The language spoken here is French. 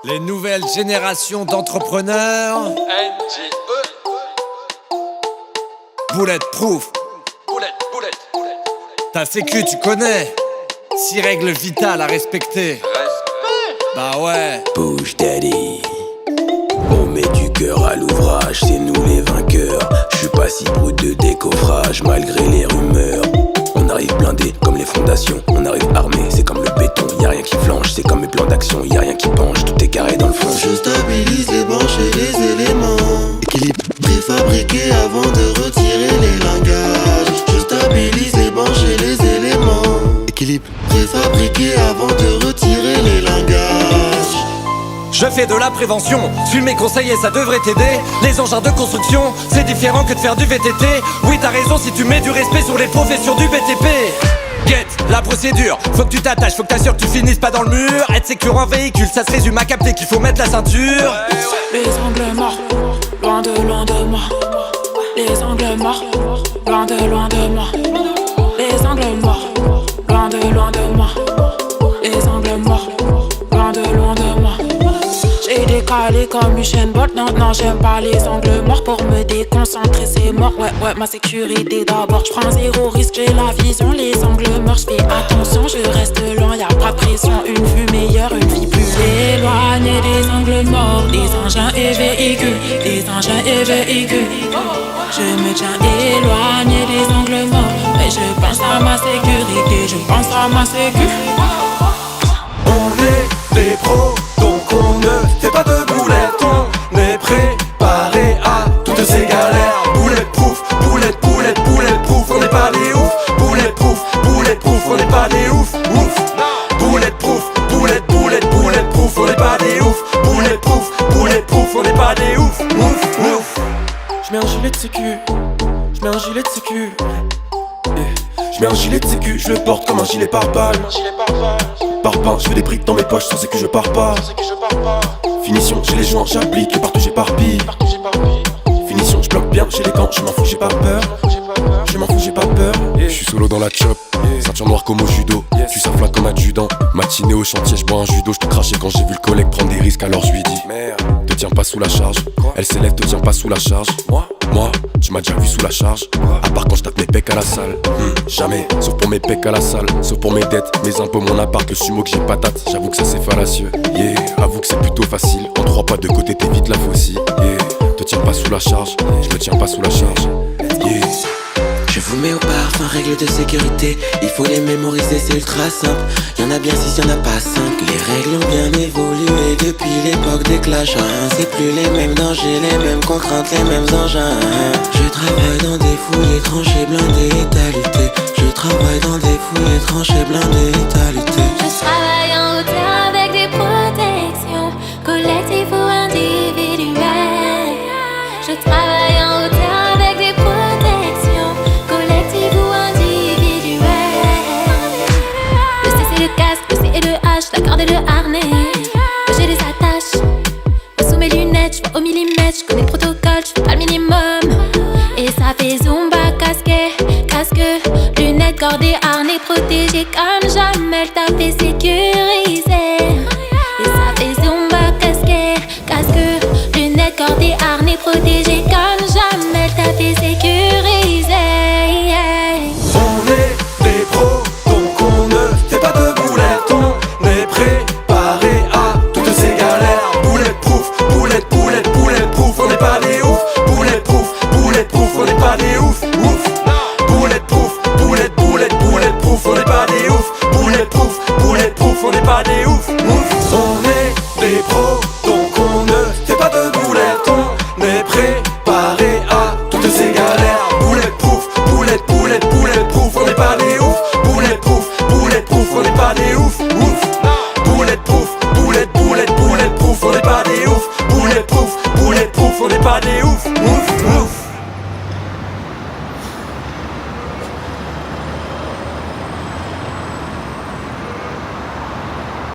Les nouvelles générations d'entrepreneurs. NGE. Bulletproof. Bullet. Ta sécu, tu connais. 6 règles vitales à respecter. Bah ouais. Push Daddy. On met du cœur à l'ouvrage, c'est nous les vainqueurs. J'suis pas si brut de décoffrage malgré les rumeurs. On arrive blindé comme les fondations, on arrive armé, c'est comme le béton. Y'a rien qui flanche, c'est comme mes plans d'action, y'a rien qui penche, tout est carré dans le fond. Je stabilise les branches et les éléments. Équilibre préfabriqué avant de retirer les langages. Je stabilise les branches et les éléments. Équilibre préfabriqué avant de retirer les langages. Je fais de la prévention, suis mes conseils et ça devrait t'aider. Les engins de construction, c'est différent que de faire du VTT. Oui t'as raison si tu mets du respect sur les professions du BTP. Get, la procédure, faut que tu t'attaches, faut que t'assures que tu finisses pas dans le mur. Être sécure en véhicule, ça se résume à capter qu'il faut mettre la ceinture. Les angles morts, loin de moi. Les angles morts, loin de moi. Les angles morts, loin de moi. Les angles morts, loin de moi. J'ai décalé comme Usain Bolt, non, j'aime pas les angles morts. Pour me déconcentrer c'est mort, ouais, ma sécurité d'abord. J'prends 0 risque, j'ai la vision, les angles morts. J'fais attention, je reste loin, y'a pas de pression. Une vue meilleure, une vie plus éloignée des angles morts. Des engins et véhicules, des engins et véhicules. Je me tiens éloigné des angles morts. Mais je pense à ma sécurité, je pense à ma sécurité. On est des pros, donc on ne fait pas de boulettes. On est préparé à toutes ces galères. Bulletproof, bulletproof, on n'est pas des ouf. Bulletproof, on n'est pas des ouf. Bulletproof, bulletproof, on n'est pas des ouf. Bulletproof, on n'est pas des ouf. J'mets un gilet de sécu, J'mets un gilet de sécu, je le porte comme un gilet pare-balles. Parpaing, je fais des briques dans mes poches sans sécu, je pars pas. Finition, j'ai les joints, j'applique et partout j'éparpille. Finition, je bloque bien, j'ai les gants, je m'en fous, j'ai pas peur. J'suis solo dans la chop, ceinture noire comme au judo. Tu sors flaque comme adjudant. Matinée au chantier, j'bois un judo. J'te crachais quand j'ai vu le collègue prendre des risques, alors j'lui dis te tiens pas sous la charge. Elle s'élève, te tiens pas sous la charge. Moi, tu m'as déjà vu sous la charge. À part quand j'tape mes pecs à la salle. Jamais, sauf pour mes pecs à la salle. Sauf pour mes dettes, mes impôts, mon appart, le sumo que j'ai patate. J'avoue que ça c'est fallacieux. Avoue que c'est plutôt facile. En 3 pas de côté, t'évites la faucille. Te tiens pas sous la charge. Je me tiens pas sous la charge. Je vous mets au parfum, règles de sécurité. Il faut les mémoriser, c'est ultra simple. Y'en a bien 6, y'en a pas 5. Les règles ont bien évolué depuis l'époque des clashs. C'est plus les mêmes dangers, les mêmes contraintes, les mêmes engins. Je travaille dans des fouilles, tranchées, blindées et talutées. Je travaille dans des fouilles, tranchées, blindées et talutées. Je travaille en hauteur avec des protections collectives ou individuelles. Je travaille en hauteur avec des protections collectives ou individuelles. Le C c'est le casque, le C et le H, la corde et le harnais. J'ai des attaches, sous mes lunettes, je vois au millimètre. Je connais le protocole, je fais pas le minimum. Et ça fait Zumba, casque, lunettes, corde et harnais. Protégé comme jamais, le taf est sécurisé. Et ça fait Zumba, casque, lunettes, corde et harnais. Protégé comme jamais, le taf est sécurisé. On est des pros, donc on ne fait pas de boulettes. On est préparé à toutes ces galères. Bulletproof, bulletproof, on n'est pas des ouf. Bulletproof, on n'est pas des ouf. Bulletproof, on n'est pas des ouf. Bulletproof, on n'est pas des ouf. On est des pros, donc on ne fait pas de boulettes. On est préparé à toutes ces galères. Bulletproof, on n'est pas des ouf. Bulletproof, on n'est pas des ouf. Bulletproof, on n'est pas des ouf. Bulletproof, on n'est pas des ouf.